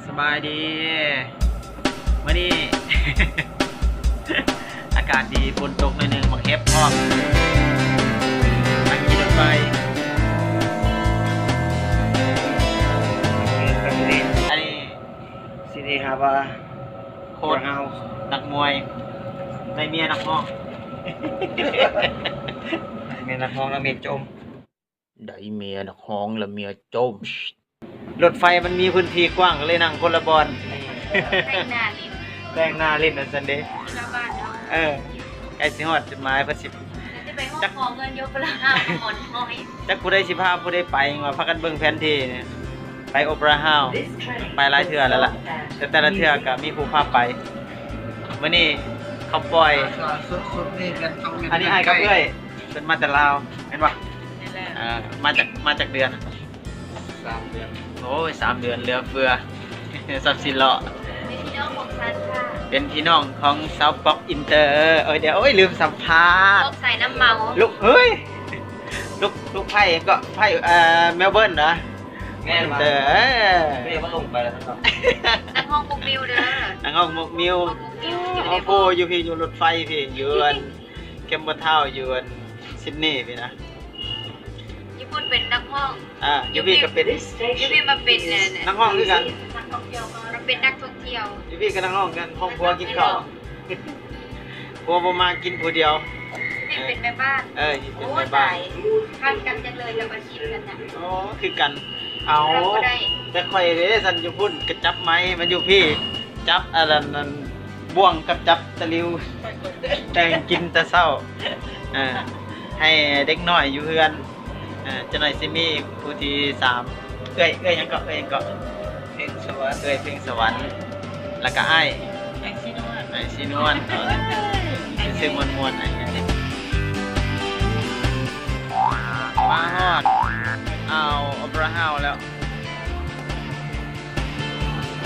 สบายดีเมื่อนี้ อากาศดีฝนตกหน่อยหนึ่งมาเก็บพร้อมนั่งกินรถไฟอันนี้สิริครับว่าโค้ชนักมวยในเมียนักห้อง เมียนักห้องแล้วเมียจม ได้เมียนักห้องแล้วเมียจมรถไฟมันมีพื้นที่กว้างก็เลยนั่งคนละบอล แต่งหน้าลิ้น แต่งหน้าเล่นนะซันเดย์ ชาวบ้านเนาะ ไอ้สิฮอดจุดหมายพระสิบ จะไปห้องของเงินยกปลาห้าวหมอนห้อย จักผู้ได้สิพาผู้ได้ไปว่าพากันเบิ่งแผนที่เนี่ยไปโอเปร่าเฮาส์ไปหลายเทื่อแล้วล่ะแต่ละเทื่อก็มีผู้พาไปมื้อนี้เขาปล่อย สุดนี่กันต้อง อันนี้อ้ายกับเอ้ยเป็นมาจากลาวเห็นป่ะ นี่แหละ มาจากเดือน 3 เดือน โอ้ย3 เดือนเหลือเฟือ สับสิเลาะ เป็นพี่น้องของฉันค่ะ เป็นพี่น้องของซาวบ็อกอินเตอร์เดี๋ยวลืมสัมภาษ พ ณ์ วกใส่น้ำเมา ลูกเฮ้ยลูกไพ่ก็ไพ่เมลเบิร์นเหรอ แม่มา เตอร์ ไม่มาลงไปแล้วครับ นักห้องปุกมิวเด้อ นังห้องมุกมิว ปุกมิวอยู่ โอ้ ใน โหอยู่พี่อยู่รถไฟพี่อยู่อันเคมเบอร์ทาวน์อยู่อันซิดนีย์พี่นะ ญี่ปุ่นเป็นนักห้อง อยู่พี่ก็เป็น ยูพี่มาเป็นเนี่ย นักห้องคือกัน นักท่องเที่ยวมาเป็นนักท่องเที่ยว อยู่พี่ก็นักห้องกันห้องครัวกินข้าวครัวบ่มากินผู้เดียว นี่เป็นแม่บ้าน อยู่เป็น โอ้ แม่บ้า ตาน ยพันกันจังเลยกับอาชีพกันน่ะ อ๋อคือกันเอา เราก็ได้ แต่ข่อยเด้สันอยู่พุ่นกระจับไม้มันอยู่พี่จับอะไรนั่นบ่วงกับจับตะลิวแต่งกินแต่เช้าให้เด็กน้อยอยู่เฮือนจะหน่อยสิมีผู้ที่3เอ้ยยังก็เพลงสวรรค์เพลงสวรรค์แล้วก็อ้ายไอ้สีนวลซื้อมวนๆไอ้มาฮอดเอาโอเปร่าเฮาส์แล้ว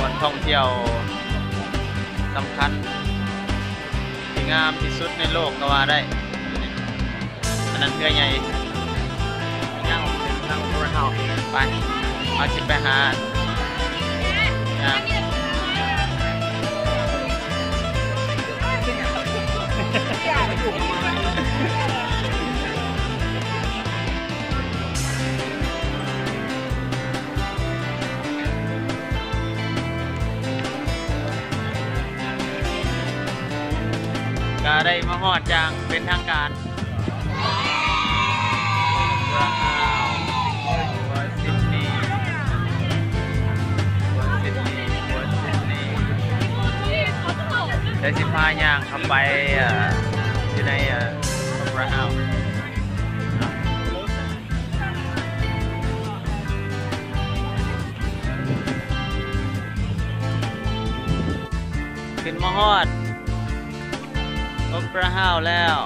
วันท่องเที่ยวสำคัญที่งามที่สุดในโลกก็ว่าได้อันนั้นเพื่อใหญ่นั่งโอเปร่าเฮาส์ไปเอาชิไปหาก็ได้มาฮอดอย่างเป็นทางการซิดนีย์เดี๋ยวสิพาย่างเข้าไปอยู่ในโอเปร่าเฮาส์ขึ้นมาฮอดโอเปร่าเฮาส์แล้ว